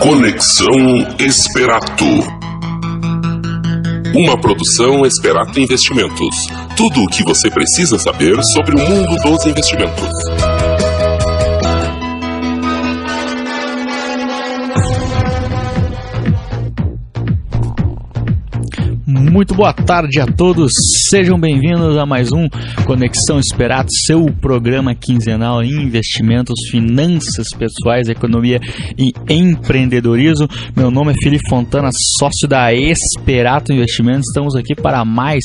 Conexão Esperato. Uma produção Esperato Investimentos. Tudo o que você precisa saber sobre o mundo dos investimentos. Muito boa tarde a todos, sejam bem-vindos a mais um Conexão Esperato, seu programa quinzenal em investimentos, finanças pessoais, economia e empreendedorismo. Meu nome é Felipe Fontana, sócio da Esperato Investimentos. Estamos aqui para mais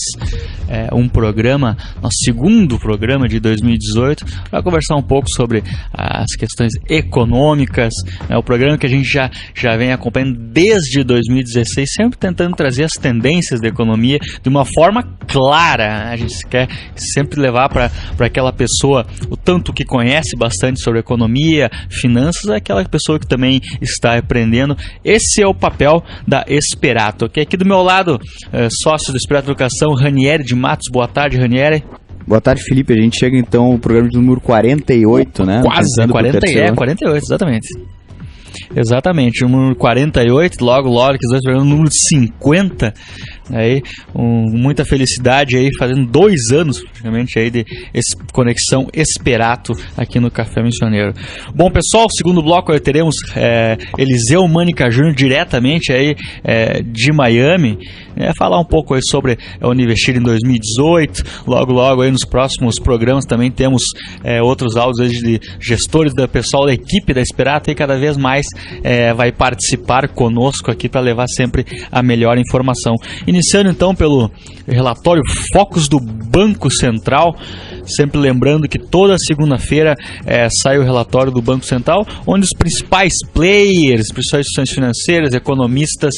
um programa, nosso segundo programa de 2018, para conversar um pouco sobre as questões econômicas, o programa que a gente já vem acompanhando desde 2016, sempre tentando trazer as tendências da economia de uma forma clara. A gente quer sempre levar para aquela pessoa, o tanto que conhece bastante sobre economia, finanças, aquela pessoa que também está aprendendo. Esse é o papel da Esperato, ok? Aqui do meu lado, sócio da Esperato Educação, Ranieri de Matos. Boa tarde, Ranieri. Boa tarde, Felipe. A gente chega então ao programa de número 48, né? Quase, 48, exatamente. Exatamente, o número 48, logo que os dois programas, o número 50, aí, muita felicidade aí, fazendo 2 anos praticamente aí de Conexão Esperato aqui no Café Missioneiro. Bom, pessoal, segundo bloco aí teremos Eliseu Mânica Júnior diretamente aí de Miami, falar um pouco aí sobre onde investir em 2018, logo aí nos próximos programas também temos outros áudios aí de gestores da pessoal da equipe da Esperato e cada vez mais vai participar conosco aqui para levar sempre a melhor informação. Iniciando então pelo relatório Focus do Banco Central, sempre lembrando que toda segunda-feira sai o relatório do Banco Central, onde os principais players, principais instituições financeiras, economistas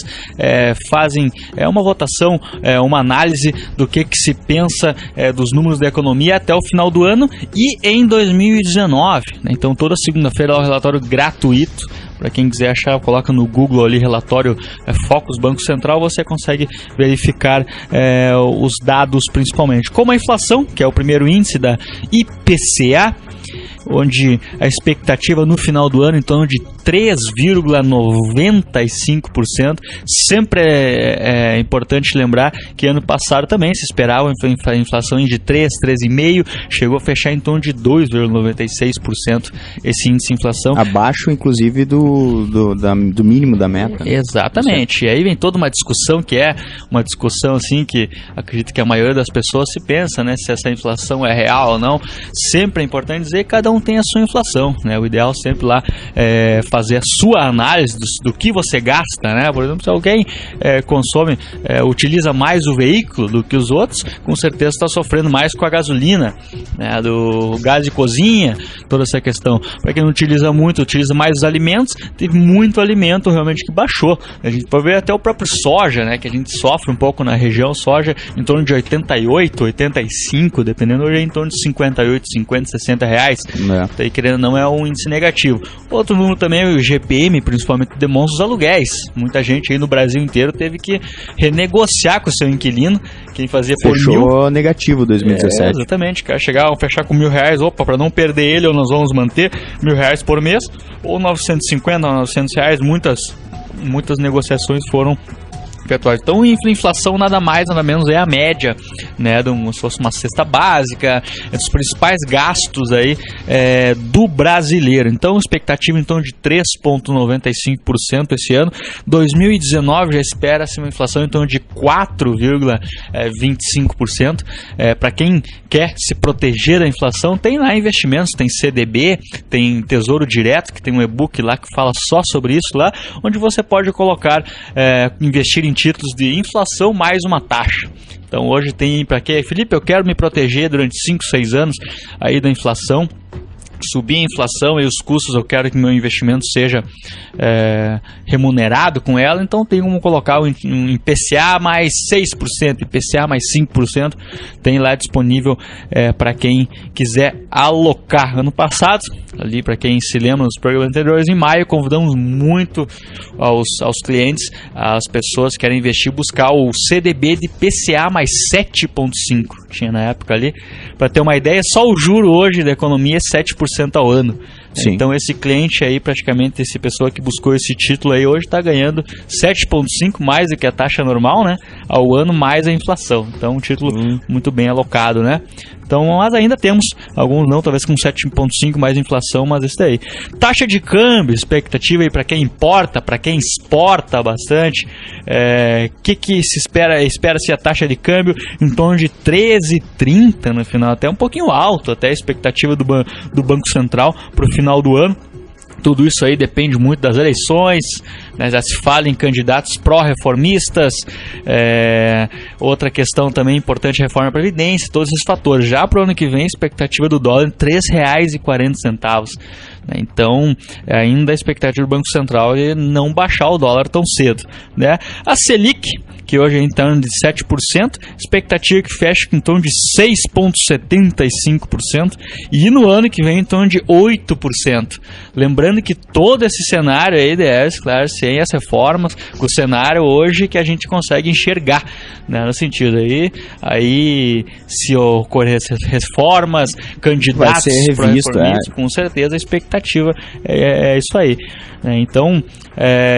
fazem uma votação, uma análise do que se pensa dos números da economia até o final do ano e em 2019. Então toda segunda-feira é um relatório gratuito. Para quem quiser achar, coloca no Google ali, relatório Focus Banco Central, você consegue verificar os dados principalmente. Como a inflação, que é o primeiro índice da IPCA, onde a expectativa no final do ano em torno de 3,95%. Sempre é importante lembrar que ano passado também se esperava a inflação de 3,5%, chegou a fechar em torno de 2,96% esse índice de inflação. Abaixo, inclusive, do mínimo da meta. Exatamente. E aí vem toda uma discussão que é uma discussão assim que acredito que a maioria das pessoas se pensa, né, se essa inflação é real ou não. Sempre é importante dizer que cada um tem a sua inflação, né? O ideal sempre lá fazer a sua análise do que você gasta, né? Por exemplo, se alguém utiliza mais o veículo do que os outros, com certeza está sofrendo mais com a gasolina, né? Do gás de cozinha, toda essa questão. Para quem não utiliza muito, utiliza mais os alimentos, teve muito alimento realmente que baixou. A gente pode ver até o próprio soja, né? Que a gente sofre um pouco na região, soja em torno de 88, 85, dependendo, hoje é em torno de 58, 50, 60 reais. Daí, querendo ou não, é um índice negativo. Outro número também, o GPM, principalmente, demonstra os aluguéis. Muita gente aí no Brasil inteiro teve que renegociar com o seu inquilino, quem fazia por Fechou negativo 2017. Exatamente, quer fechar com R$1.000, para não perder ele, ou nós vamos manter R$1.000 por mês, ou 950, 900 reais, muitas negociações foram efetuadas. Então, inflação nada mais, nada menos é a média, né, se fosse uma cesta básica, dos principais gastos aí do brasileiro. Então, expectativa em torno de 3,95% esse ano. 2019 já espera-se uma inflação em torno de 4,25%. Para quem quer se proteger da inflação, tem lá investimentos, tem CDB, tem Tesouro Direto, que tem um e-book lá que fala só sobre isso lá, onde você pode colocar, investir em títulos de inflação mais uma taxa. Então hoje tem para quê? Felipe, eu quero me proteger durante 5, 6 anos aí da inflação. Subir a inflação e os custos, eu quero que meu investimento seja remunerado com ela, então tem como colocar um IPCA mais 6%, IPCA mais 5%, tem lá disponível para quem quiser alocar. Ano passado, ali para quem se lembra nos programas anteriores, em maio, convidamos muito aos clientes, as pessoas que querem investir, buscar o CDB de IPCA mais 7,5%, tinha na época ali, para ter uma ideia, só o juro hoje da economia é 7% ao ano. Sim. Então esse cliente aí, praticamente, essa pessoa que buscou esse título aí hoje está ganhando 7,5 mais do que a taxa normal, né? Ao ano, mais a inflação. Então um título muito bem alocado, né? Então, mas ainda temos alguns não, talvez com 7,5 mais inflação, mas esse daí. Taxa de câmbio, expectativa aí para quem importa, para quem exporta bastante. Que se espera? Espera-se a taxa de câmbio em torno de 13,30 no final, até um pouquinho alto, até a expectativa do Banco Central para o final do ano. Tudo isso aí depende muito das eleições, né? Já se fala em candidatos pró-reformistas, outra questão também importante é a reforma da Previdência, todos esses fatores. Já para o ano que vem, a expectativa do dólar é R$ 3,40. Né? Então, ainda a expectativa do Banco Central é não baixar o dólar tão cedo. Né? A Selic, que hoje é em torno de 7%, expectativa que fecha em torno de 6,75%, e no ano que vem em torno de 8%. Lembrando que todo esse cenário aí deve, claro, sem as reformas, o cenário hoje que a gente consegue enxergar, né, no sentido aí se ocorrer reformas, candidatos para reformistas, com certeza a expectativa é isso aí. Então,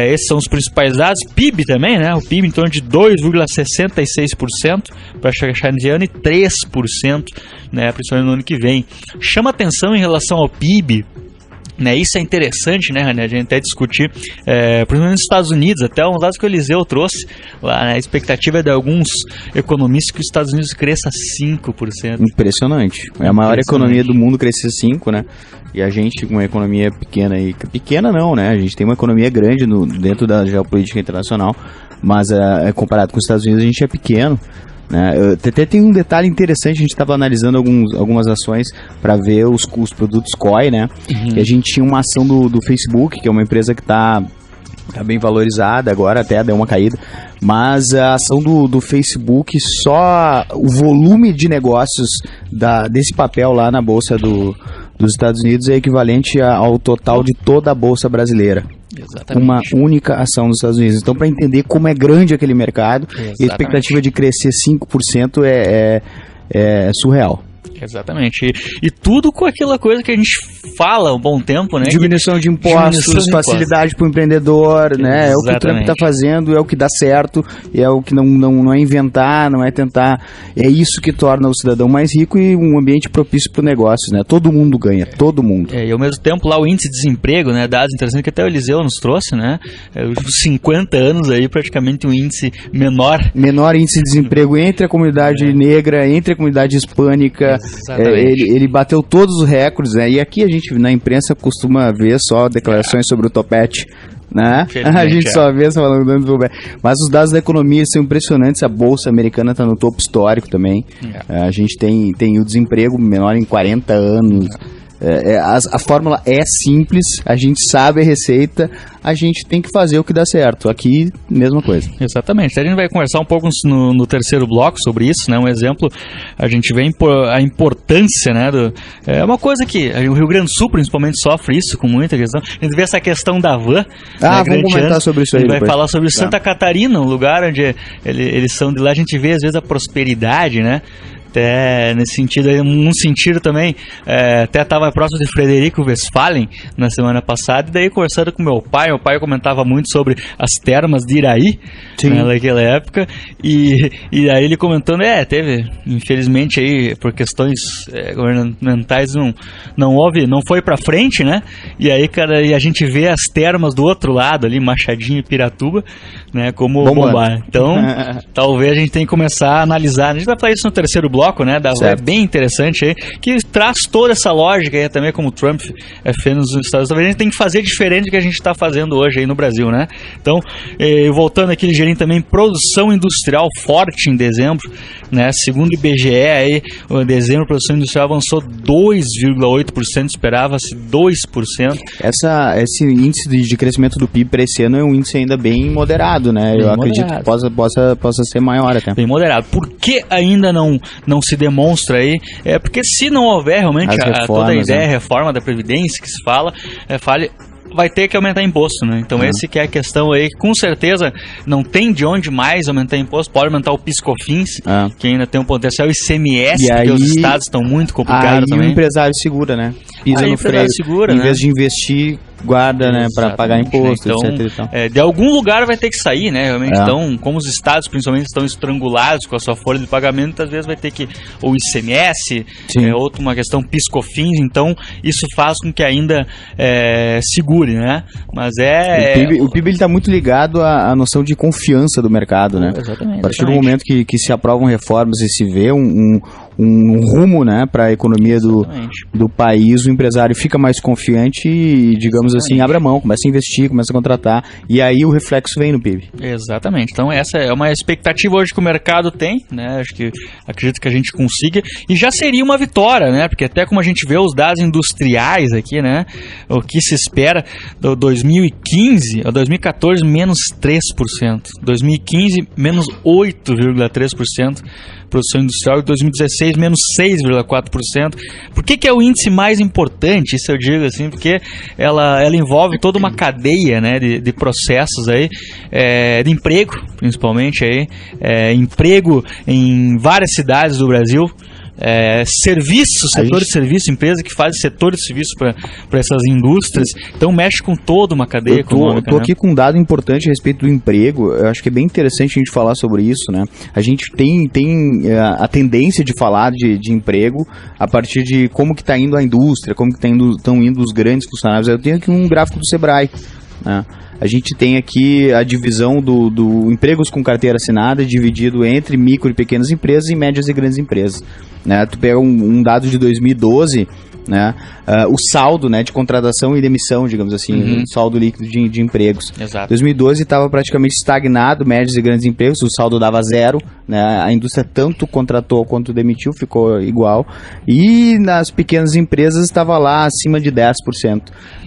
esses são os principais dados. PIB também, né? O PIB em torno de 2,66% para chegar nesse ano e 3%, né, principalmente no ano que vem. Chama atenção em relação ao PIB, né, isso é interessante, né, a gente até discutir, principalmente nos Estados Unidos, até uns dados que o Eliseu trouxe lá, né, a expectativa é de alguns economistas que os Estados Unidos cresça 5%. Impressionante. É a maior economia do mundo, crescer 5%, né? E a gente com uma economia pequena, pequena não, né? A gente tem uma economia grande dentro da geopolítica internacional, mas comparado com os Estados Unidos a gente é pequeno. Né? Até tem um detalhe interessante, a gente estava analisando algumas ações para ver os produtos COI, né? E a gente tinha uma ação do Facebook, que é uma empresa que está bem valorizada agora, até deu uma caída, mas a ação do Facebook, só o volume de negócios desse papel lá na Bolsa dos Estados Unidos é equivalente ao total de toda a Bolsa brasileira. Exatamente. Uma única ação nos Estados Unidos. Então, para entender como é grande aquele mercado, a expectativa de crescer 5% é surreal. Exatamente. E tudo com aquela coisa que a gente fala há um bom tempo, né? Diminuição de impostos, facilidade para o empreendedor, né? É o que o Trump está fazendo, é o que dá certo, é o que não é inventar, não é tentar. É isso que torna o cidadão mais rico e um ambiente propício para o negócio, né? Todo mundo ganha, todo mundo. E ao mesmo tempo lá o índice de desemprego, né? Dados interessantes que até o Eliseu nos trouxe, né? Os 50 anos aí praticamente um índice menor. Menor índice de desemprego entre a comunidade negra, entre a comunidade hispânica. Ele bateu todos os recordes, né? E aqui a gente na imprensa costuma ver só declarações sobre o topete, né? A gente só vê falando do topete. Mas os dados da economia são impressionantes. A Bolsa Americana está no topo histórico também. A gente tem o desemprego menor em 40 anos. A fórmula é simples, a gente sabe a receita, a gente tem que fazer o que dá certo. Aqui, mesma coisa. Exatamente. A gente vai conversar um pouco no terceiro bloco sobre isso, né? Um exemplo, a gente vê a importância, né? É uma coisa que o Rio Grande do Sul, principalmente, sofre isso com muita questão. A gente vê essa questão da van. Vamos comentar sobre isso aí. A gente vai falar sobre Santa Catarina, um lugar onde eles são de lá. A gente vê, às vezes, a prosperidade, né? Até nesse sentido, num sentido também, até estava próximo de Frederico Westphalen na semana passada, e daí conversando com meu pai comentava muito sobre as termas de Iraí, né, naquela época, e aí ele comentando, teve, infelizmente aí, por questões governamentais, não foi pra frente, né, e aí, cara, e a gente vê as termas do outro lado ali, Machadinho e Piratuba, né, como bombar. Então, talvez a gente tenha que começar a analisar, a gente vai falar isso no terceiro bloco, né, é bem interessante aí, que traz toda essa lógica aí, também como o Trump fez nos Estados Unidos. Talvez a gente tem que fazer diferente do que a gente está fazendo hoje aí no Brasil, né? Então, voltando aqui ligeirinho também, produção industrial forte em dezembro, né? Segundo o IBGE aí, em dezembro a produção industrial avançou 2,8%, esperava-se 2%. Esse índice de crescimento do PIB para esse ano é um índice ainda bem moderado, né? Eu acredito que possa ser maior até. Bem moderado. Por que ainda não se demonstra aí? Porque se não houver realmente toda a ideia, reforma da Previdência que se fala, vai ter que aumentar imposto, né? Então esse que é a questão aí, com certeza não tem de onde mais aumentar imposto, pode aumentar o PIS/COFINS, que ainda tem um potencial, ICMS, porque os estados estão muito complicados também. Aí o empresário segura, né? Pisa no freio, em vez de investir, guarda, né, para pagar imposto, então, etc. E tal. De algum lugar vai ter que sair, né? Realmente, então, como os estados principalmente estão estrangulados com a sua folha de pagamento, às vezes vai ter que, ou ICMS, outra uma questão PIS/COFINS, então isso faz com que ainda segure, né? Mas o PIB ele tá muito ligado à noção de confiança do mercado, né? Exatamente. A partir do momento que se aprovam reformas e se vê um rumo, né, para a economia do país, o empresário fica mais confiante e, digamos assim, abre a mão, começa a investir, começa a contratar, e aí o reflexo vem no PIB. Exatamente. Então essa é uma expectativa hoje que o mercado tem, né? Acredito que a gente consiga, e já seria uma vitória, né? Porque até como a gente vê os dados industriais aqui, né? O que se espera do 2015 a 2014, menos 3%. 2015, menos 8,3%. Produção industrial, em 2016, menos 6,4%. Por que é o índice mais importante? Isso eu digo assim, porque ela envolve toda uma cadeia, né, de processos aí, de emprego, principalmente aí, emprego em várias cidades do Brasil. Serviços, setor de serviço, empresa que faz setor de serviço para essas indústrias, então mexe com toda uma cadeia econômica. Eu tô aqui com um dado importante a respeito do emprego, eu acho que é bem interessante a gente falar sobre isso, né? A gente tem a tendência de falar de emprego a partir de como que está indo a indústria, como que estão indo os grandes funcionários. Eu tenho aqui um gráfico do Sebrae, né? A gente tem aqui a divisão do empregos com carteira assinada dividido entre micro e pequenas empresas e médias e grandes empresas, né? Tu pega um dado de 2012, né? O saldo, né, de contratação e demissão, digamos assim, o saldo líquido de empregos. Exato. 2012 estava praticamente estagnado, médios e grandes empregos, o saldo dava zero, né? A indústria tanto contratou quanto demitiu, ficou igual, e nas pequenas empresas estava lá acima de 10%,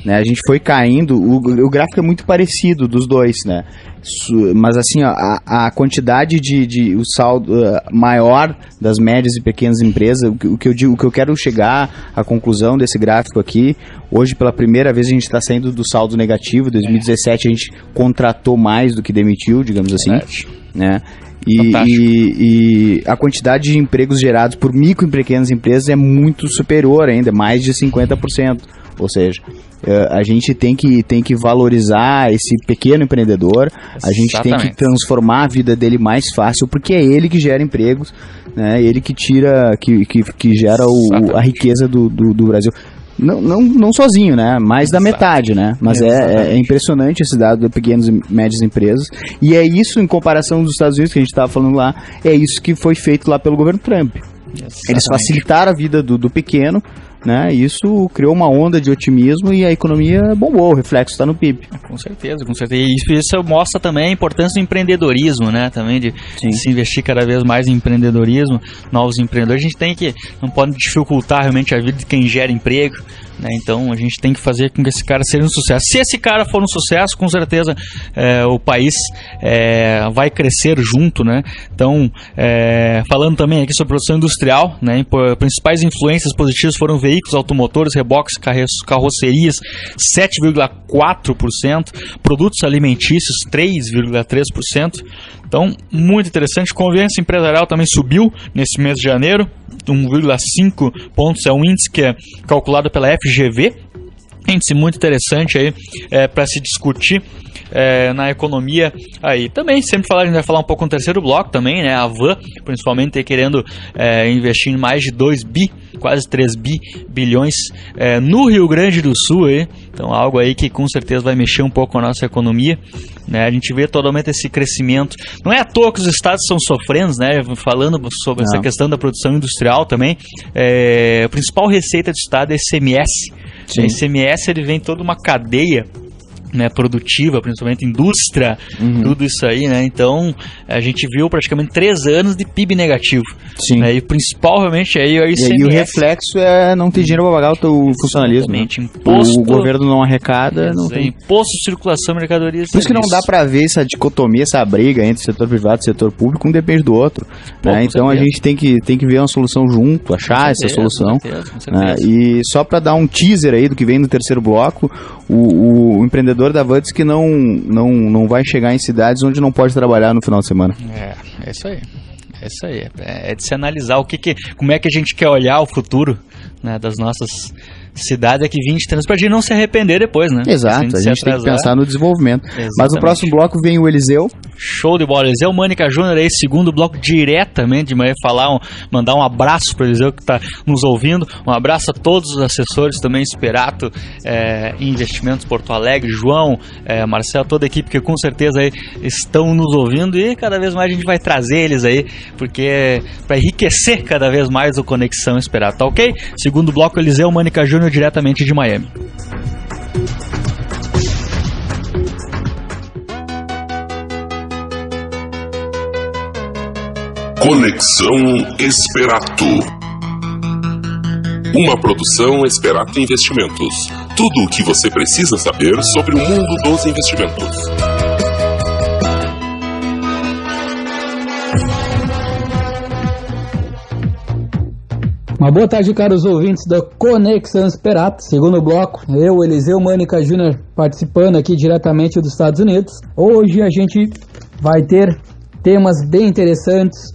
né? A gente foi caindo, o gráfico é muito parecido dos dois, né? Mas assim, ó, a quantidade o saldo maior das médias e pequenas empresas, o que eu quero chegar à conclusão desse gráfico aqui, hoje pela primeira vez a gente está saindo do saldo negativo. Em 2017 a gente contratou mais do que demitiu, digamos assim, né? E a quantidade de empregos gerados por micro e pequenas empresas é muito superior ainda, mais de 50%. Ou seja, a gente tem que valorizar esse pequeno empreendedor. A gente tem que transformar a vida dele mais fácil, porque é ele que gera empregos, né? Ele que tira, que gera a riqueza do Brasil. Não sozinho, né? Mais da metade, né? Mas é impressionante esse dado de pequenas e médias empresas. E é isso, em comparação dos Estados Unidos, que a gente estava falando lá, é isso que foi feito lá pelo governo Trump. Eles facilitaram a vida do pequeno, né? Isso criou uma onda de otimismo e a economia bombou, o reflexo está no PIB. Com certeza, com certeza. E isso mostra também a importância do empreendedorismo, né? Também de se investir cada vez mais em empreendedorismo, novos empreendedores. A gente não pode dificultar realmente a vida de quem gera emprego, né? Então a gente tem que fazer com que esse cara seja um sucesso. Se esse cara for um sucesso, com certeza o país vai crescer junto, né? Então, falando também aqui sobre produção industrial, né? Principais influências positivas foram veículos automotores, reboques, carrocerias, 7,4%, produtos alimentícios, 3,3%. Então, muito interessante. Convivência empresarial também subiu nesse mês de janeiro, 1,5 pontos. É um índice que é calculado pela FGV. Índice muito interessante aí para se discutir na economia aí. Também, sempre a gente vai falar um pouco no terceiro bloco também, né? A Van, principalmente, querendo investir em mais de 2 bi, quase 3 bilhões no Rio Grande do Sul aí. Então, algo aí que com certeza vai mexer um pouco com a nossa economia, né? A gente vê totalmente esse crescimento. Não é à toa que os estados estão sofrendo, né? Falando sobre essa questão da produção industrial também. A principal receita do estado é ICMS. O ICMS, ele vem toda uma cadeia, né, produtiva, principalmente indústria, tudo isso aí, né? Então, a gente viu praticamente 3 anos de PIB negativo. Sim. Né? E principalmente aí o ICMS. E o reflexo é não ter dinheiro para pagar o teu funcionalismo. Exatamente. Imposto, o governo não arrecada, não tem. Imposto, circulação, mercadoria e Por isso que não dá para ver essa dicotomia, essa briga entre setor privado e setor público, um depende do outro. Né? Então a gente tem que ver uma solução junto, achar essa solução. Com certeza. E só para dar um teaser aí do que vem no terceiro bloco, o empreendedor da Van diz que não vai chegar em cidades onde não pode trabalhar no final de semana. É isso aí. É isso aí. É de se analisar como é que a gente quer olhar o futuro, né, das nossas cidades daqui 20 anos, pra gente não se arrepender depois, né? Exato, a gente tem que pensar no desenvolvimento. Exatamente. Mas no próximo bloco vem o Eliseu. Show de bola, Eliseu Mânica Júnior aí, segundo bloco diretamente de manhã, mandar um abraço para o Eliseu que está nos ouvindo, um abraço a todos os assessores também, Esperato, Investimentos Porto Alegre, João, Marcelo, toda a equipe que com certeza aí estão nos ouvindo, e cada vez mais a gente vai trazer eles aí, porque para enriquecer cada vez mais o Conexão Esperato, tá ok? Segundo bloco, Eliseu Mânica Júnior diretamente de Miami. Conexão Esperato. Uma produção Esperato Investimentos. Tudo o que você precisa saber sobre o mundo dos investimentos. Uma boa tarde, caros ouvintes da Conexão Esperato. Segundo bloco, eu, Eliseu Mânica Júnior, participando aqui diretamente dos Estados Unidos. Hoje a gente vai ter temas bem interessantes.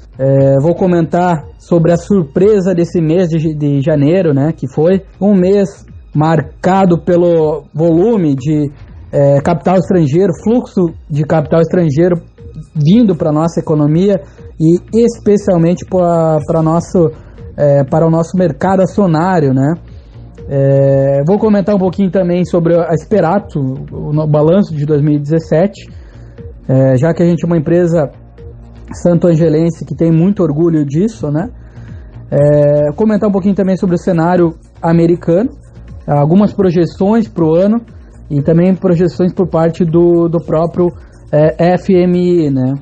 Vou comentar sobre a surpresa desse mês de janeiro, né? Que foi um mês marcado pelo volume de capital estrangeiro, fluxo de capital estrangeiro vindo para a nossa economia e especialmente para o nosso mercado acionário, né? Vou comentar um pouquinho também sobre a Esperato, o balanço de 2017, já que a gente é uma empresa santo-angelense que tem muito orgulho disso, né? Comentar um pouquinho também sobre o cenário americano, algumas projeções para o ano e também projeções por parte do próprio FMI, né?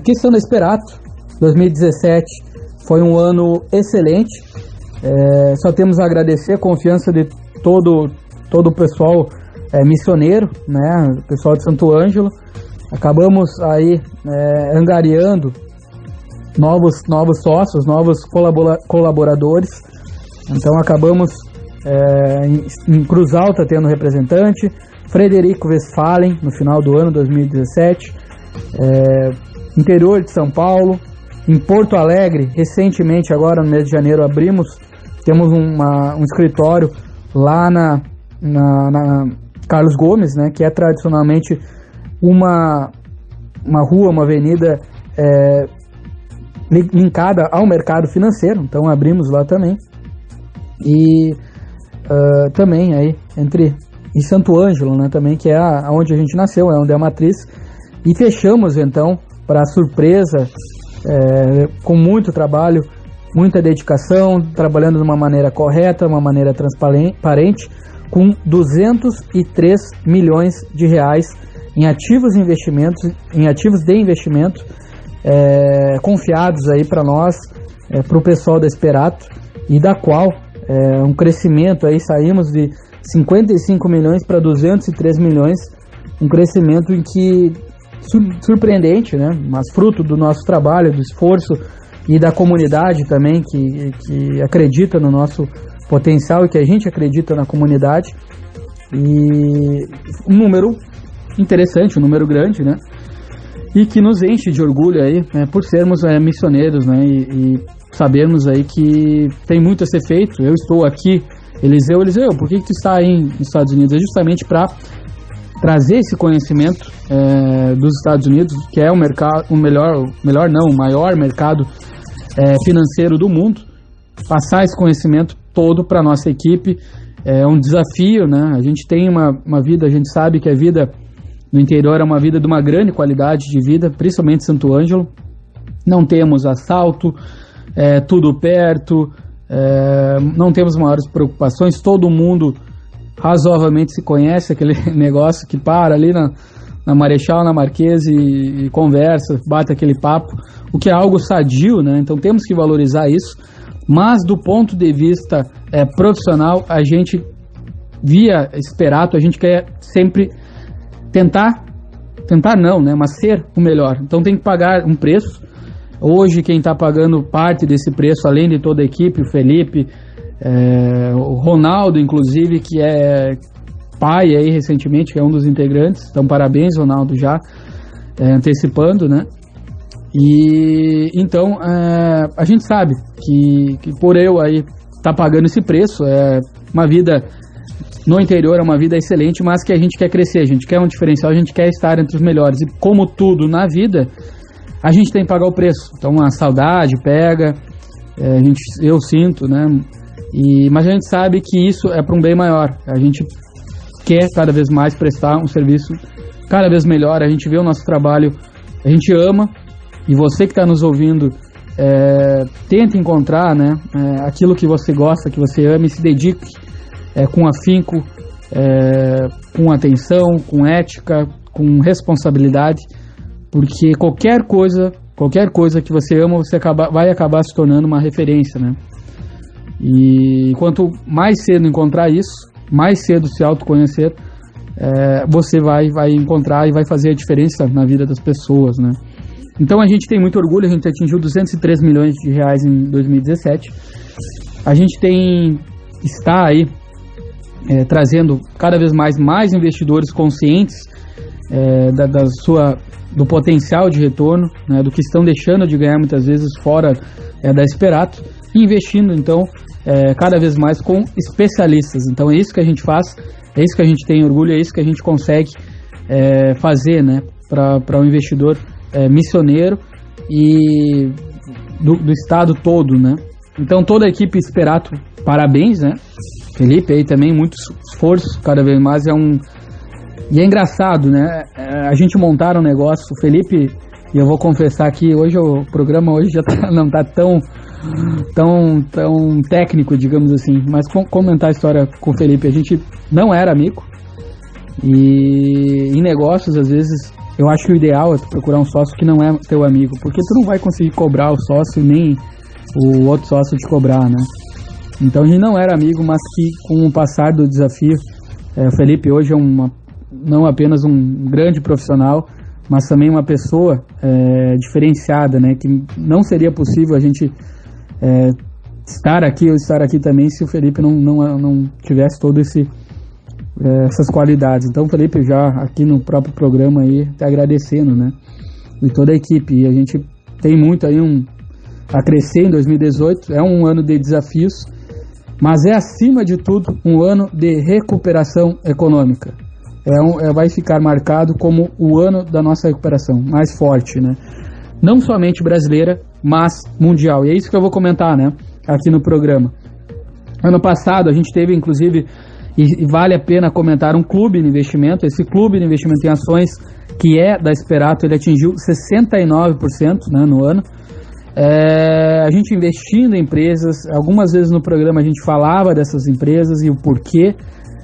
Questão da Esperato, 2017 foi um ano excelente, só temos a agradecer a confiança de todo o pessoal missioneiro, né? O pessoal de Santo Ângelo. Acabamos aí angariando novos sócios, novos colaboradores. Então acabamos em Cruz Alta tendo representante, Frederico Westphalen no final do ano 2017, interior de São Paulo, em Porto Alegre, recentemente agora no mês de janeiro temos um escritório lá na Carlos Gomes, né, que é tradicionalmente uma rua, uma avenida linkada ao mercado financeiro, então abrimos lá também. E também aí em Santo Ângelo, né, também, que é onde a gente nasceu, onde é a matriz. E fechamos então, para surpresa, com muito trabalho, muita dedicação, trabalhando de uma maneira correta, uma maneira transparente, com 203 milhões de reais em ativos de investimento confiados aí para nós, para o pessoal da Esperato, e da qual um crescimento aí, saímos de 55 milhões para 203 milhões, um crescimento em que surpreendente, né? Mas fruto do nosso trabalho, do esforço e da comunidade também que acredita no nosso potencial e que a gente acredita na comunidade. E um número interessante, um número grande, né? E que nos enche de orgulho aí, né, por sermos missioneiros, né? E sabermos aí que tem muito a ser feito. Eu estou aqui, Eliseu, por que tu está aí nos Estados Unidos? É justamente para trazer esse conhecimento dos Estados Unidos, que é o maior mercado financeiro do mundo, passar esse conhecimento todo para nossa equipe. É um desafio, né? A gente tem uma vida, a gente sabe que a vida no interior é uma vida de uma grande qualidade de vida, principalmente Santo Ângelo. Não temos assalto, tudo perto, não temos maiores preocupações, todo mundo razoavelmente se conhece, aquele negócio que para ali na Marechal, na Marquês e conversa, bate aquele papo, o que é algo sadio, né? Então temos que valorizar isso, mas do ponto de vista profissional, a gente, via Esperato, a gente quer sempre tentar não, né? Mas ser o melhor. Então tem que pagar um preço. Hoje quem está pagando parte desse preço, além de toda a equipe, o Felipe, o Ronaldo, inclusive, que é pai aí recentemente, que é um dos integrantes. Então parabéns, Ronaldo, já antecipando, né? E então a gente sabe que por eu aí tá pagando esse preço, uma vida no interior, é uma vida excelente, mas que a gente quer crescer, a gente quer um diferencial, a gente quer estar entre os melhores. E como tudo na vida, a gente tem que pagar o preço. Então a saudade pega, eu sinto, né? Mas a gente sabe que isso é para um bem maior. A gente quer cada vez mais prestar um serviço cada vez melhor. A gente vê o nosso trabalho, a gente ama. E você que está nos ouvindo, tenta encontrar, né, aquilo que você gosta, que você ama, e se dedique com afinco, com atenção, com ética, com responsabilidade, porque qualquer coisa que você ama, você vai acabar se tornando uma referência, né? E quanto mais cedo encontrar isso, mais cedo se autoconhecer, você vai encontrar e vai fazer a diferença na vida das pessoas, né? Então a gente tem muito orgulho, a gente atingiu 203 milhões de reais em 2017. A gente está aí trazendo cada vez mais investidores conscientes do potencial de retorno, né, do que estão deixando de ganhar muitas vezes fora da Esperato, e investindo então cada vez mais com especialistas. Então é isso que a gente faz, é isso que a gente tem orgulho, é isso que a gente consegue fazer, né, para o investidor missioneiro e do estado todo, né? Então toda a equipe Esperato, parabéns, né? Felipe aí também, muito esforço, cada vez mais e é engraçado, né? A gente montar um negócio, o Felipe, e eu vou confessar que hoje o programa já não tá tão técnico, digamos assim, mas comentar a história com o Felipe, a gente não era amigo, e em negócios às vezes eu acho que o ideal é tu procurar um sócio que não é teu amigo, porque tu não vai conseguir cobrar o sócio, nem o outro sócio te cobrar, né? Então a gente não era amigo, mas que com o passar do desafio, o Felipe hoje é não apenas um grande profissional, mas também uma pessoa diferenciada, né? Que não seria possível a gente estar aqui também se o Felipe não tivesse todo essas qualidades. Então, Felipe, já aqui no próprio programa aí, tá agradecendo, né? E toda a equipe. E a gente tem muito aí a crescer em 2018. É um ano de desafios, mas é, acima de tudo, um ano de recuperação econômica. Vai ficar marcado como o ano da nossa recuperação mais forte, né? Não somente brasileira, mas mundial. E é isso que eu vou comentar, né, aqui no programa. Ano passado a gente teve, inclusive, e vale a pena comentar, um clube de investimento. Esse clube de investimento em ações, que é da Esperato, ele atingiu 69%, né, no ano. A gente investindo em empresas, algumas vezes no programa a gente falava dessas empresas e o porquê.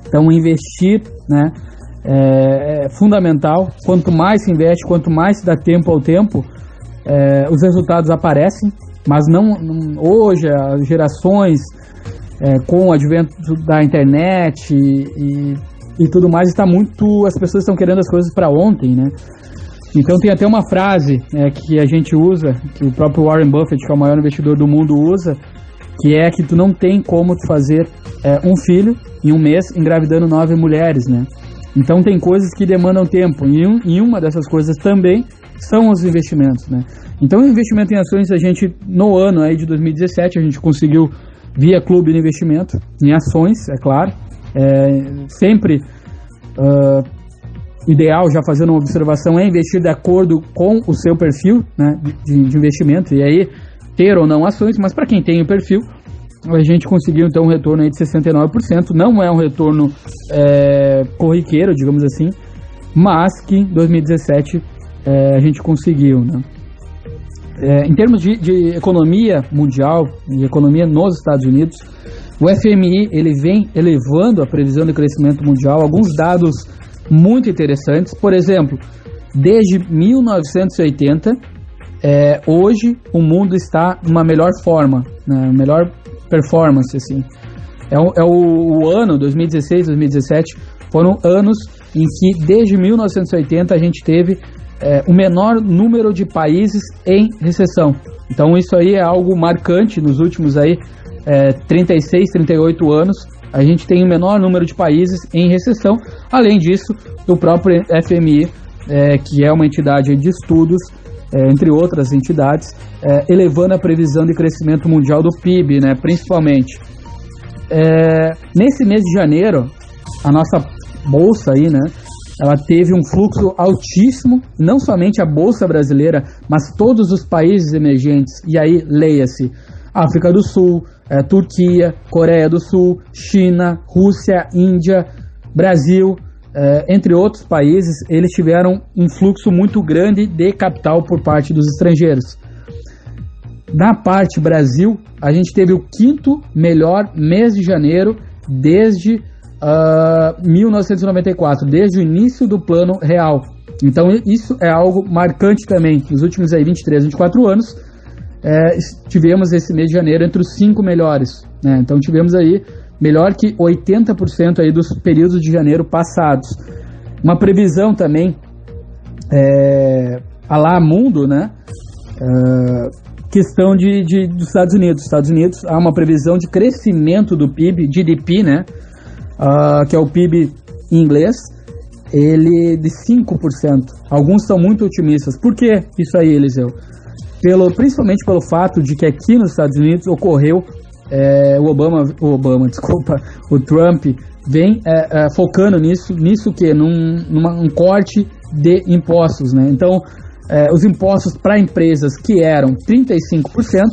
Então investir, né, é fundamental. Quanto mais se investe, quanto mais se dá tempo ao tempo, os resultados aparecem. Mas não hoje, as gerações, com o advento da internet e tudo mais, as pessoas estão querendo as coisas para ontem, né? Então tem até uma frase que a gente usa, que o próprio Warren Buffett, que é o maior investidor do mundo, usa, que é que tu não tem como tu fazer um filho em um mês engravidando 9 mulheres, né? Então tem coisas que demandam tempo, e uma dessas coisas também são os investimentos, né? Então o investimento em ações, a gente, no ano aí de 2017, a gente conseguiu, via clube de investimento, em ações, é claro, sempre ideal, já fazendo uma observação, é investir de acordo com o seu perfil, né, de investimento, e aí ter ou não ações, mas para quem tem o perfil, a gente conseguiu então um retorno aí de 69%, não é um retorno corriqueiro, digamos assim, mas que em 2017 a gente conseguiu, né? Em termos de economia mundial e economia nos Estados Unidos, O FMI ele vem elevando a previsão de crescimento mundial, alguns dados muito interessantes. Por exemplo, desde 1980, hoje o mundo está numa melhor forma, né, melhor performance, assim. O ano 2016, 2017 foram anos em que desde 1980 a gente teve o menor número de países em recessão. Então isso aí é algo marcante nos últimos aí 36, 38 anos. A gente tem o menor número de países em recessão. Além disso, o próprio FMI, que é uma entidade de estudos, entre outras entidades, elevando a previsão de crescimento mundial do PIB, né, principalmente. Nesse mês de janeiro, a nossa bolsa aí, né, ela teve um fluxo altíssimo, não somente a bolsa brasileira, mas todos os países emergentes. E aí, leia-se, África do Sul, Turquia, Coreia do Sul, China, Rússia, Índia, Brasil, entre outros países, eles tiveram um fluxo muito grande de capital por parte dos estrangeiros. Na parte Brasil, a gente teve o 5º melhor mês de janeiro desde 1994, desde o início do Plano Real. Então isso é algo marcante também. Nos últimos 23, 24 anos, tivemos esse mês de janeiro entre os 5 melhores, né? Então tivemos aí melhor que 80% aí dos períodos de janeiro passados. Uma previsão também a lá mundo, né? Questão dos Estados Unidos. Estados Unidos há uma previsão de crescimento do PIB, GDP, né? Que é o PIB em inglês, ele de 5%. Alguns são muito otimistas. Por que isso aí, Eliseu? Principalmente pelo fato de que aqui nos Estados Unidos ocorreu o Trump vem focando nisso que num corte de impostos, né? Então, os impostos para empresas que eram 35%,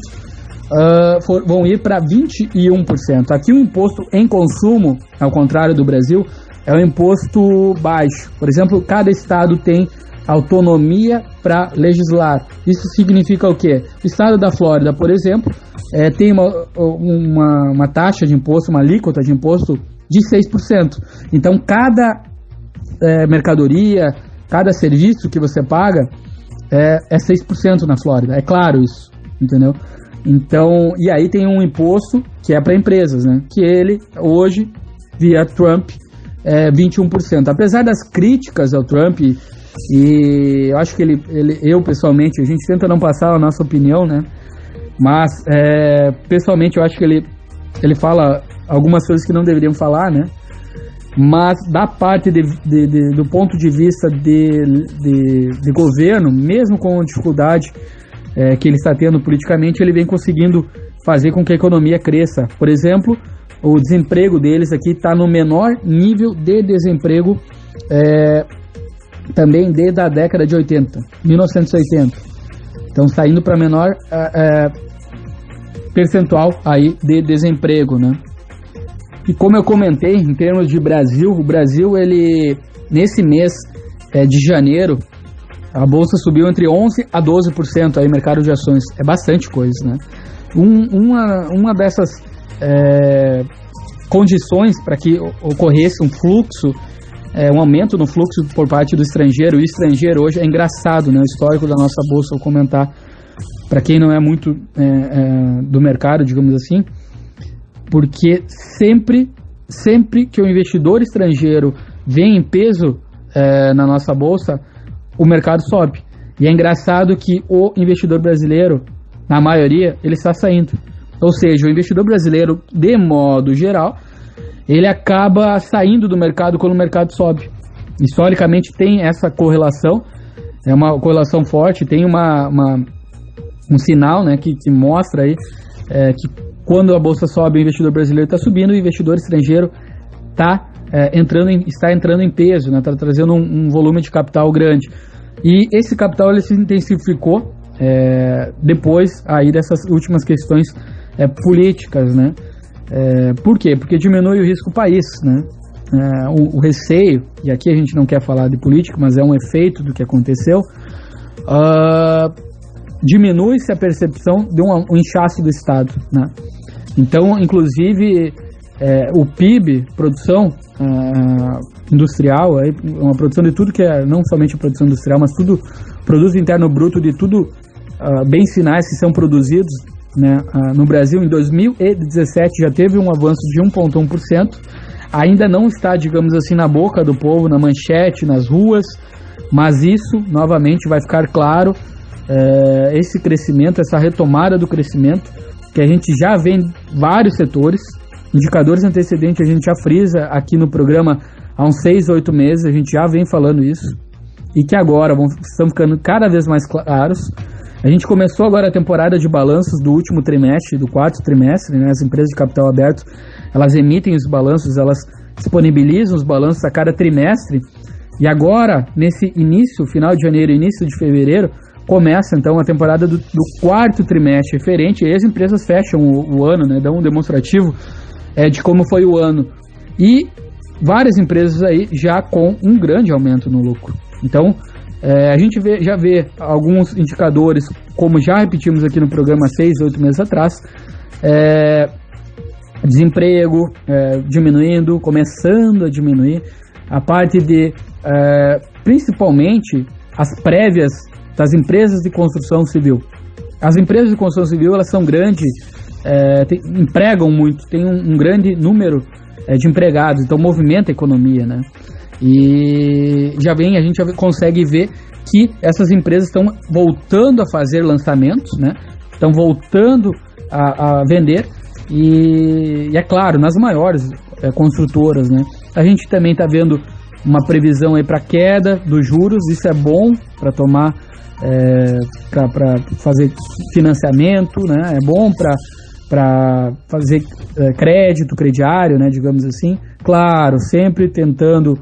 vão ir para 21%. Aqui o imposto em consumo, ao contrário do Brasil, é um imposto baixo. Por exemplo, cada estado tem autonomia para legislar. Isso significa o quê? O estado da Flórida, por exemplo, tem uma taxa de imposto, uma alíquota de imposto de 6%. Então, cada mercadoria, cada serviço que você paga é 6% na Flórida. É claro isso, entendeu? Então, e aí tem um imposto que é para empresas, né? Que ele, hoje, via Trump, é 21%. Apesar das críticas ao Trump, e eu acho que eu pessoalmente, a gente tenta não passar a nossa opinião, né? Mas, pessoalmente, eu acho que ele fala algumas coisas que não deveriam falar, né? Mas, da parte do ponto de vista de governo, mesmo com a dificuldade que ele está tendo politicamente, ele vem conseguindo fazer com que a economia cresça. Por exemplo, o desemprego deles aqui está no menor nível de desemprego também desde a década de 1980. Então, está indo para menor percentual aí de desemprego, né? E como eu comentei, em termos de Brasil, o Brasil, ele, nesse mês de janeiro, a bolsa subiu entre 11% a 12% aí, mercado de ações. É bastante coisa, né? Uma dessas condições para que ocorresse um fluxo, um aumento no fluxo por parte do estrangeiro. O estrangeiro hoje é engraçado, né? O histórico da nossa bolsa, vou comentar para quem não é muito do mercado, digamos assim, porque sempre que o investidor estrangeiro vem em peso na nossa bolsa, o mercado sobe. E é engraçado que o investidor brasileiro, na maioria, ele está saindo. Ou seja, o investidor brasileiro, de modo geral, ele acaba saindo do mercado quando o mercado sobe. Historicamente tem essa correlação, é uma correlação forte, tem um sinal, né, que mostra aí que quando a bolsa sobe, o investidor brasileiro está subindo, o investidor estrangeiro está entrando em peso, né, está trazendo um volume de capital grande. E esse capital ele se intensificou depois aí dessas últimas questões políticas, né? Por quê? Porque diminui o risco país, né? O receio, e aqui a gente não quer falar de política, mas é um efeito do que aconteceu, diminui-se a percepção de um inchaço do Estado, né? Então, inclusive, o PIB, produção industrial, uma produção de tudo que é, não somente a produção industrial, mas tudo, produto interno bruto de tudo, bens finais que são produzidos, né, no Brasil, em 2017 já teve um avanço de 1,1%, ainda não está, digamos assim, na boca do povo, na manchete, nas ruas, mas isso, novamente, vai ficar claro, esse crescimento, essa retomada do crescimento, que a gente já vê em vários setores, indicadores antecedentes a gente já frisa aqui no programa há uns 6, 8 meses, a gente já vem falando isso, e que agora estão ficando cada vez mais claros. A gente começou agora a temporada de balanços do último trimestre, do quarto trimestre, né? As empresas de capital aberto, elas emitem os balanços, elas disponibilizam os balanços a cada trimestre, e agora, nesse início, final de janeiro e início de fevereiro, começa então a temporada do quarto trimestre referente, e as empresas fecham o ano, né? Dão um demonstrativo de como foi o ano, e várias empresas aí já com um grande aumento no lucro. Então, a gente já vê alguns indicadores, como já repetimos aqui no programa 6, 8 meses atrás, desemprego diminuindo, começando a diminuir, a parte de, principalmente, as prévias das empresas de construção civil. As empresas de construção civil, elas são grandes, empregam muito, tem um grande número de empregados, então movimenta a economia, né? E a gente já consegue ver que essas empresas estão voltando a fazer lançamentos, né? Estão voltando a vender, e é claro, nas maiores construtoras, né? A gente também está vendo uma previsão aí para queda dos juros, isso é bom para tomar, para fazer financiamento, né? É bom para fazer crédito crediário, né? Digamos assim. Claro, sempre tentando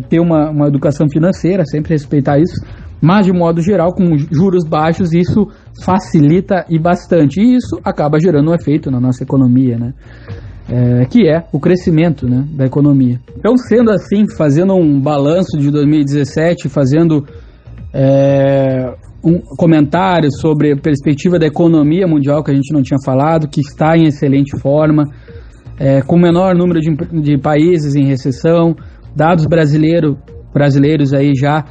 ter uma educação financeira, sempre respeitar isso, mas de modo geral, com juros baixos, isso facilita e bastante, e isso acaba gerando um efeito na nossa economia, né? Que é o crescimento, né, da economia. Então, sendo assim, fazendo um balanço de 2017, fazendo um comentário sobre a perspectiva da economia mundial, que a gente não tinha falado, que está em excelente forma, com o menor número de países em recessão, dados brasileiros aí já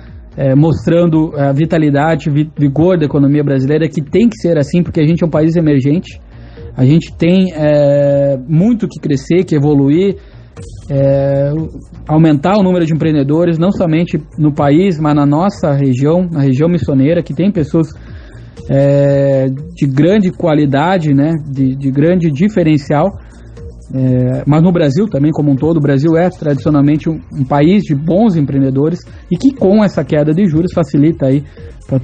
mostrando a vitalidade, vigor da economia brasileira, que tem que ser assim, porque a gente é um país emergente, a gente tem muito que crescer, que evoluir, aumentar o número de empreendedores, não somente no país, mas na nossa região, na região missioneira, que tem pessoas de grande qualidade, né, de grande diferencial, mas no Brasil também como um todo. O Brasil é tradicionalmente um país de bons empreendedores, e que com essa queda de juros facilita aí para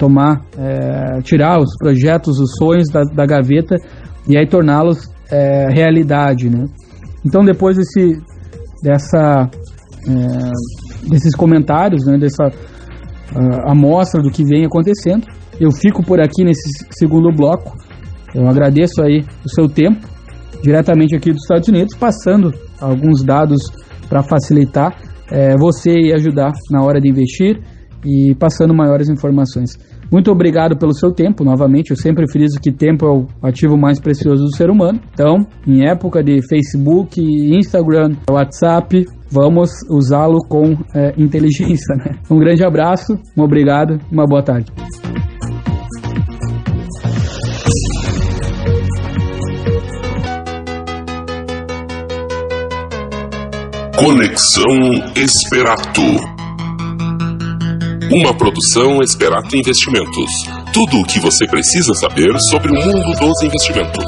tirar os projetos, os sonhos da gaveta e aí torná-los realidade, né? Então, depois desses comentários, né, dessa amostra do que vem acontecendo, eu fico por aqui nesse segundo bloco. Eu agradeço aí o seu tempo, diretamente aqui dos Estados Unidos, passando alguns dados para facilitar você e ajudar na hora de investir, e passando maiores informações. Muito obrigado pelo seu tempo, novamente. Eu sempre friso que tempo é o ativo mais precioso do ser humano. Então, em época de Facebook, Instagram, WhatsApp, vamos usá-lo com inteligência, né? Um grande abraço, um obrigado e uma boa tarde. Conexão Esperato. Uma produção Esperato Investimentos. Tudo o que você precisa saber sobre o mundo dos investimentos.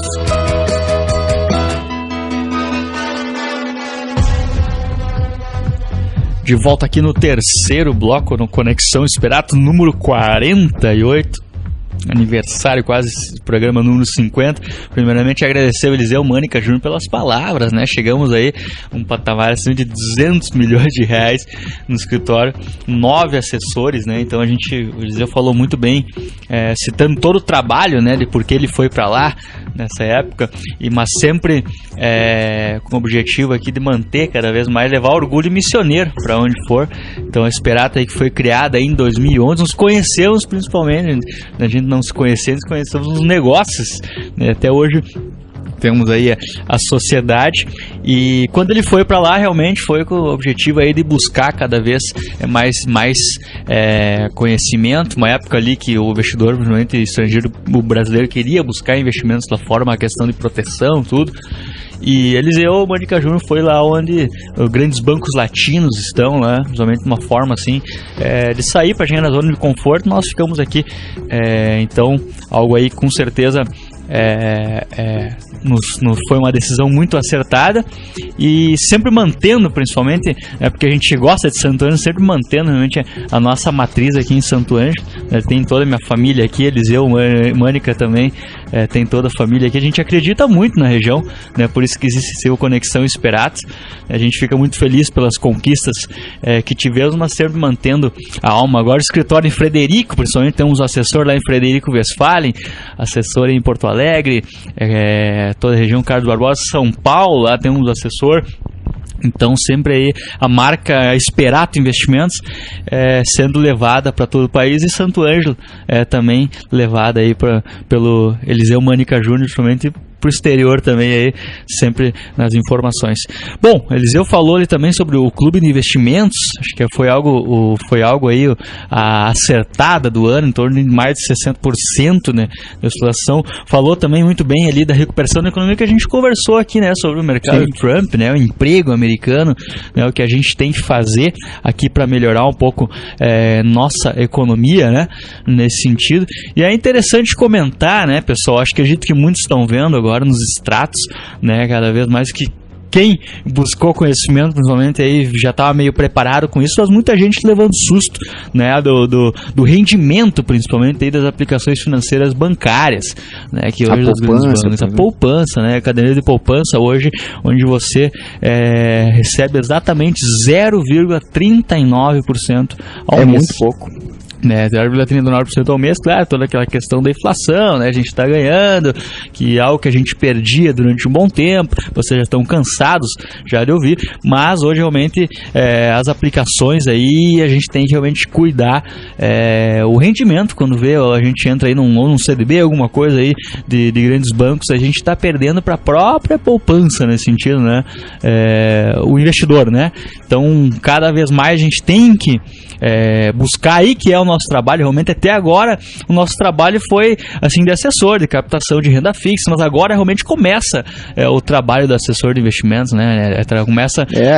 De volta aqui no terceiro bloco, no Conexão Esperato, número 48. Aniversário quase, programa número 50. Primeiramente, agradecer ao Eliseu Mânica Júnior pelas palavras, né? Chegamos aí a um patamar assim de 200 milhões de reais no escritório, 9 assessores, né? Então o Eliseu falou muito bem, citando todo o trabalho, né, de por que ele foi para lá nessa época, mas sempre com o objetivo aqui de manter cada vez mais, levar orgulho missioneiro para onde for. Então a Esperato aí, que foi criada aí em 2011, nos conhecemos principalmente, a gente não se conhecia, nos conhecemos nos negócios, né? Até hoje temos aí a sociedade, e quando ele foi para lá, realmente foi com o objetivo aí de buscar cada vez mais conhecimento, uma época ali que o investidor, principalmente estrangeiro, o brasileiro, queria buscar investimentos lá fora, uma questão de proteção, tudo. E Eliseu Mânica Júnior foi lá onde os grandes bancos latinos estão, né? Principalmente de uma forma assim, de sair para a gente na zona de conforto. Nós ficamos aqui, então algo aí com certeza foi uma decisão muito acertada, e sempre mantendo, principalmente, porque a gente gosta de Santo Ângelo, sempre mantendo realmente a nossa matriz aqui em Santo Ângelo, né? Tem toda a minha família aqui, Eliseu, Mânica também, tem toda a família aqui. A gente acredita muito na região, né? Por isso que existe o Conexão Esperatos. A gente fica muito feliz pelas conquistas que tivemos, mas sempre mantendo a alma. Agora o escritório em Frederico, principalmente, temos um assessor lá em Frederico Westphalen, assessor em Porto Alegre, toda a região Carlos Barbosa, São Paulo, lá tem um assessor. Então sempre aí a marca Esperato Investimentos sendo levada para todo o país, e Santo Ângelo também levada aí pelo Eliseu Mânica Júnior, principalmente pro exterior também aí, sempre nas informações. Bom, Eliseu falou ali também sobre o clube de investimentos, acho que foi algo aí a acertada do ano, em torno de mais de 60%, né, da oscilação. Falou também muito bem ali da recuperação da economia, que a gente conversou aqui, né, sobre o mercado de Trump, né, o emprego americano, né, o que a gente tem que fazer aqui para melhorar um pouco nossa economia, né, nesse sentido. E é interessante comentar, né, pessoal, acho que acredito que muitos estão vendo agora nos extratos, né, cada vez mais, que quem buscou conhecimento, principalmente, aí já estava meio preparado com isso, mas muita gente levando susto, né, do rendimento, principalmente, aí das aplicações financeiras bancárias, né, que hoje os grandes bancos, a poupança, né, a caderneta de poupança hoje, onde você recebe exatamente 0,39% ao mês. É muito pouco. 0,39% ao mês, claro, toda aquela questão da inflação, né? A gente está ganhando, que é algo que a gente perdia durante um bom tempo, vocês já estão cansados já de ouvir, mas hoje realmente as aplicações aí, a gente tem que realmente cuidar o rendimento, quando a gente entra aí num CDB, alguma coisa aí de grandes bancos, a gente está perdendo para a própria poupança nesse sentido, né? O investidor, né? Então, cada vez mais a gente tem que buscar aí, que é o nosso trabalho. Realmente até agora o nosso trabalho foi assim de assessor, de captação de renda fixa, mas agora realmente começa o trabalho do assessor de investimentos, né? A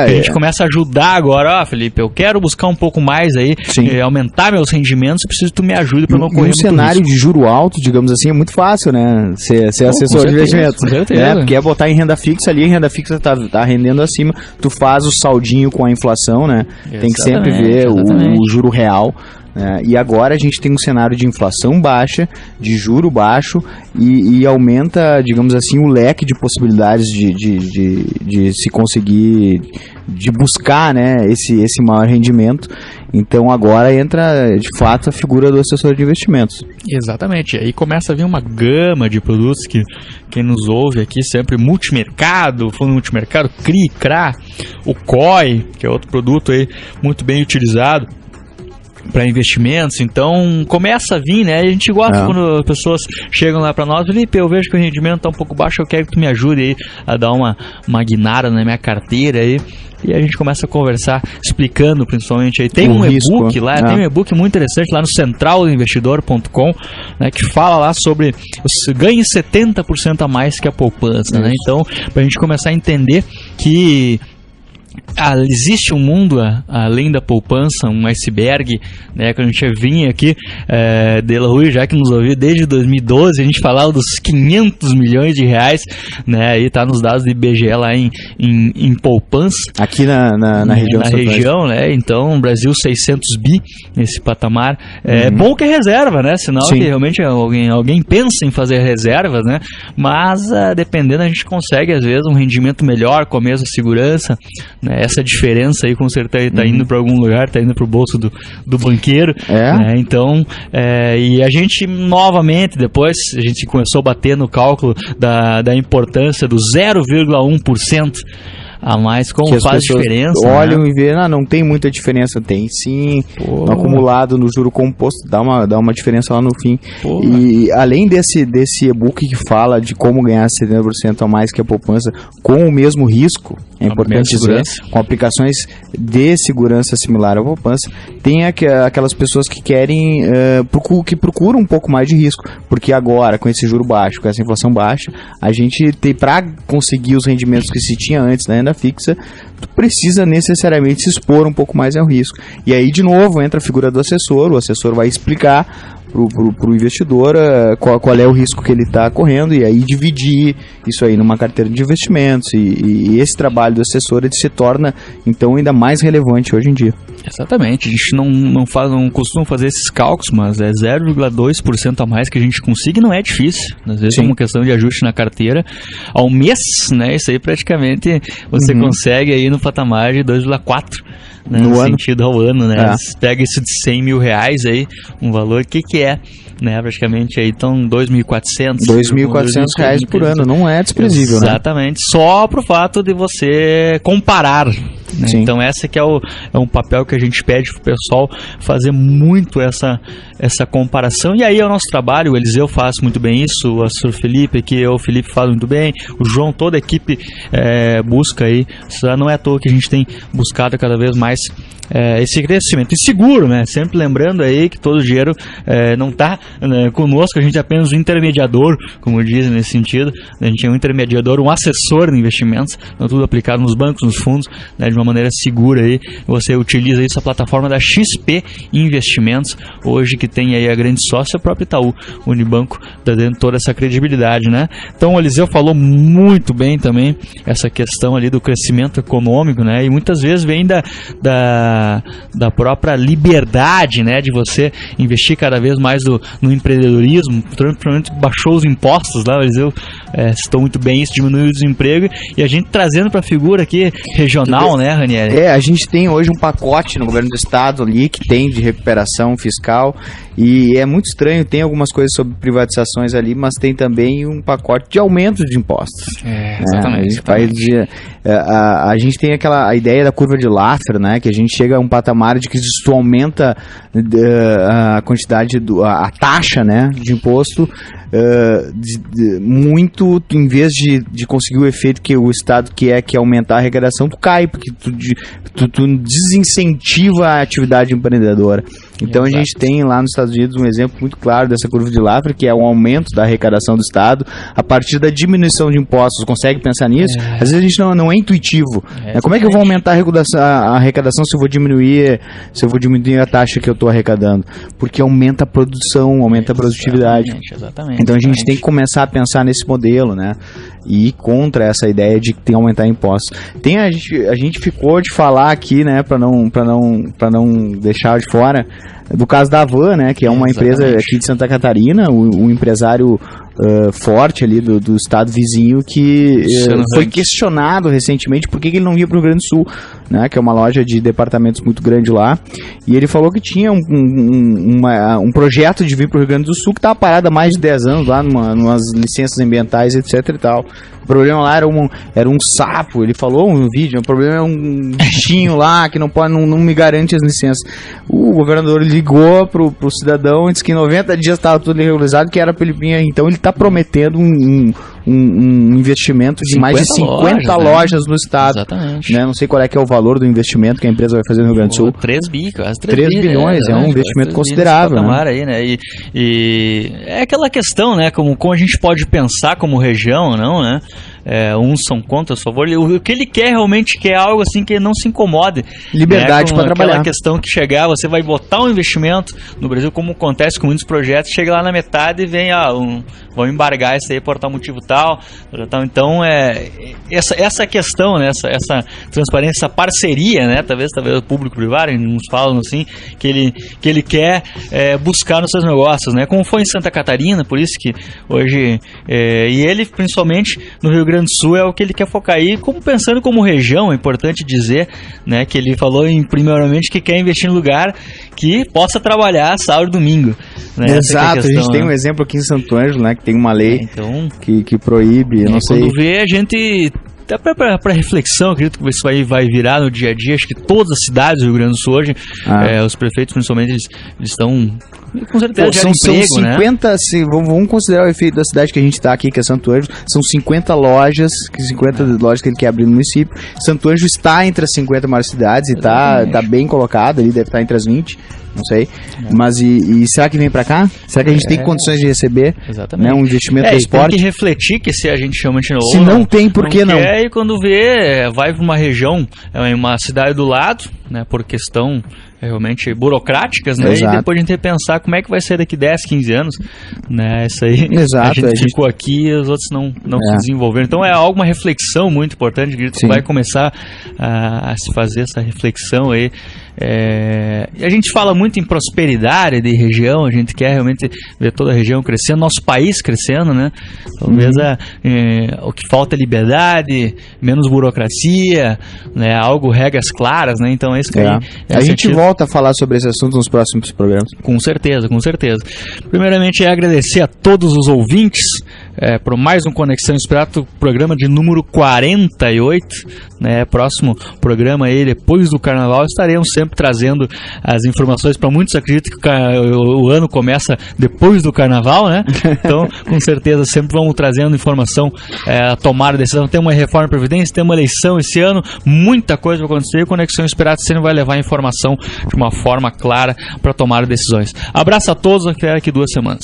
gente começa a ajudar agora, Felipe, eu quero buscar um pouco mais aí, aumentar meus rendimentos, preciso que tu me ajude para não correr muito risco. Um cenário de juro alto, digamos assim, é muito fácil, né? Ser assessor de investimentos. Com certeza. Porque é botar em renda fixa ali, a renda fixa tá rendendo acima, tu faz o saldinho com a inflação, né? Exatamente, tem que sempre ver o juro real. E agora a gente tem um cenário de inflação baixa, de juro baixo, e aumenta, digamos assim, o leque de possibilidades de se conseguir, de buscar, né, esse maior rendimento. Então agora entra de fato a figura do assessor de investimentos. Exatamente, aí começa a vir uma gama de produtos que quem nos ouve aqui sempre, multimercado, fundo multimercado, CRI, CRA, o COI, que é outro produto aí muito bem utilizado para investimentos. Então começa a vir, né? A gente gosta quando as pessoas chegam lá para nós, Felipe, eu vejo que o rendimento está um pouco baixo, eu quero que tu me ajude aí a dar uma guinada na minha carteira aí. E a gente começa a conversar, explicando principalmente aí. Tem um e-book lá, tem um e-book muito interessante lá no centraldeinvestidor.com, né, que fala lá sobre ganhe 70% a mais que a poupança, né? Então, pra gente começar a entender que existe um mundo além da poupança, um iceberg, né, que a gente vinha aqui, Dela Rui, já que nos ouviu desde 2012, a gente falava dos 500 milhões de reais, né, aí tá nos dados do IBGE lá em poupança. Aqui na região. Na região, né, então o Brasil 600 bi nesse patamar. É bom que é reserva, né, senão que realmente alguém pensa em fazer reservas, né, mas dependendo a gente consegue às vezes um rendimento melhor com a mesma segurança, né, essa diferença aí com certeza está indo para algum lugar, está indo para o bolso do banqueiro, né? Então, e a gente novamente, depois a gente começou a bater no cálculo da importância do 0,1% a mais, como que faz diferença. Olham, né? E vê, não tem muita diferença. Tem sim, no acumulado, no juro composto, dá uma diferença lá no fim. E além desse e-book que fala de como ganhar 70% a mais que a poupança com o mesmo risco, é importante dizer, com aplicações de segurança similar à poupança, tem aquelas pessoas que querem, que procuram um pouco mais de risco, porque agora, com esse juro baixo, com essa inflação baixa, a gente tem, para conseguir os rendimentos que se tinha antes da renda fixa, tu precisa necessariamente se expor um pouco mais ao risco. E aí, de novo, entra a figura do assessor, o assessor vai explicar pro investidor qual é o risco que ele está correndo, e aí dividir isso aí numa carteira de investimentos, e esse trabalho do assessor ele se torna então ainda mais relevante hoje em dia. Exatamente, a gente não costuma fazer esses cálculos, mas é 0,2% a mais que a gente consiga, e não é difícil, às vezes é uma questão de ajuste na carteira ao mês, né, isso aí praticamente você consegue aí no patamar de 2,4%. Né, no sentido ao ano, né? Pega isso de 100 mil reais aí, um valor, que é, né? Praticamente aí, então, 2.400. 2.400 reais por ano, não é desprezível, exatamente, né? Só pro fato de você comparar, né? Então, essa que é um papel que a gente pede pro pessoal fazer muito essa comparação, e aí é o nosso trabalho, o Eliseu faz muito bem isso, o assessor Felipe, que o Felipe faz muito bem, o João, toda a equipe busca aí, não é à toa que a gente tem buscado cada vez mais esse crescimento. E seguro, né? Sempre lembrando aí que todo o dinheiro não está conosco, a gente é apenas um intermediador, como dizem nesse sentido. A gente é um intermediador, um assessor de investimentos, então tudo aplicado nos bancos, nos fundos, né, de uma maneira segura aí. Você utiliza isso, a plataforma da XP Investimentos, hoje que tem aí a grande sócia, o próprio Itaú Unibanco, tá dando toda essa credibilidade, né? Então o Eliseu falou muito bem também essa questão ali do crescimento econômico, né? E muitas vezes vem da própria liberdade, né, de você investir cada vez mais no empreendedorismo. Provavelmente baixou os impostos lá, mas eu citou muito bem isso, diminuiu o desemprego, e a gente trazendo para a figura aqui regional, né, Ranieri? A gente tem hoje um pacote no governo do estado ali que tem de recuperação fiscal, e é muito estranho, tem algumas coisas sobre privatizações ali, mas tem também um pacote de aumento de impostos. Exatamente. A gente tem a ideia da curva de Laffer, né, que a gente chega a um patamar de que isso aumenta a quantidade, a taxa, né, de imposto muito, em vez de conseguir o efeito que o Estado quer, que é aumentar a arrecadação, tu cai, porque tu desincentiva a atividade empreendedora. Então a gente tem lá nos Estados Unidos um exemplo muito claro dessa curva de Laffer, que é o aumento da arrecadação do Estado a partir da diminuição de impostos. Consegue pensar nisso? Às vezes a gente não é intuitivo. Como é que eu vou aumentar a arrecadação se eu vou diminuir a taxa que eu estou arrecadando? Porque aumenta a produção, aumenta a produtividade. Exatamente. Então a gente tem que começar a pensar nesse modelo, né? E ir contra essa ideia de que tem que aumentar impostos. A gente ficou de falar aqui, né, para não deixar de fora, do caso da Havan, né, que é uma empresa aqui de Santa Catarina, um empresário forte ali do estado vizinho, que foi questionado recentemente por que ele não ia para o Rio Grande do Sul, né, que é uma loja de departamentos muito grande lá, e ele falou que tinha um projeto de vir para o Rio Grande do Sul que estava parado há mais de 10 anos lá, numas licenças ambientais, etc e tal. O problema lá era um sapo, ele falou no vídeo, o problema é um bichinho lá que não me garante as licenças. O governador ligou pro cidadão e disse que em 90 dias estava tudo regularizado, que era para ele vir. Então ele está prometendo um investimento de mais de 50 lojas no estado. Exatamente. Né? Não sei qual é que é o valor do investimento que a empresa vai fazer no Rio Grande do Sul. 3 bilhões, é um investimento considerável. Né? Aí, né? E é aquela questão, né? Como a gente pode pensar como região, não, né? Uns são contra, a favor. O que ele quer realmente é algo assim que não se incomode. Liberdade para trabalhar. Aquela questão que chegar, você vai botar um investimento no Brasil, como acontece com muitos projetos, chega lá na metade e vem, vão embargar isso aí por tal motivo tal. Então, essa questão, né, essa transparência, essa parceria, né, talvez o público-privado, uns falam assim, que ele quer buscar nos seus negócios, né, como foi em Santa Catarina, por isso que hoje, e ele, principalmente no Rio Grande do Sul, é o que ele quer focar aí, pensando como região, é importante dizer, né, que ele falou primeiramente que quer investir em lugar que possa trabalhar sábado e domingo. Né? Exato, a gente tem um exemplo aqui em Santo Ângelo, né, que tem uma lei que proíbe, eu não sei. Quando vê, a gente até para reflexão, acredito que isso vai virar no dia a dia. Acho que todas as cidades do Rio Grande do Sul hoje, os prefeitos principalmente, eles estão com certeza são emprego, 50, né? Vamos considerar o efeito da cidade que a gente está aqui, que é Santo Ângelo, são 50 lojas que ele quer abrir no município. Santo Ângelo está entre as 50 maiores cidades e está bem colocado ali, deve estar entre as 20. Não sei, mas e será que vem pra cá? Será que a gente tem condições de receber, né, um investimento no esporte? Tem que refletir que se a gente realmente se não tem, por que não? E quando vê, vai pra uma região, uma cidade do lado, né, por questão realmente burocráticas, né? Exato. E depois a gente repensar como é que vai ser daqui 10, 15 anos, né? Isso aí. Exato, a gente ficou aqui e os outros não se desenvolveram. Então é uma reflexão muito importante, que vai começar a se fazer essa reflexão aí. E a gente fala muito em prosperidade de região, a gente quer realmente ver toda a região crescendo, nosso país crescendo, né? Talvez o que falta é liberdade, menos burocracia, né? Regras claras, né? Então é isso que a gente volta a falar sobre esse assunto nos próximos programas. Com certeza, com certeza. Primeiramente, agradecer a todos os ouvintes por mais um Conexão Inspirato, programa de número 48, né? Próximo programa aí, depois do Carnaval, estaremos sempre trazendo as informações. Para muitos acreditam que o ano começa depois do Carnaval, né? Então, com certeza, sempre vamos trazendo informação, tomar a decisão. Tem uma reforma da Previdência, tem uma eleição esse ano, muita coisa vai acontecer. Conexão Inspirato sempre vai levar informação de uma forma clara para tomar decisões. Abraço a todos, até daqui 2 semanas.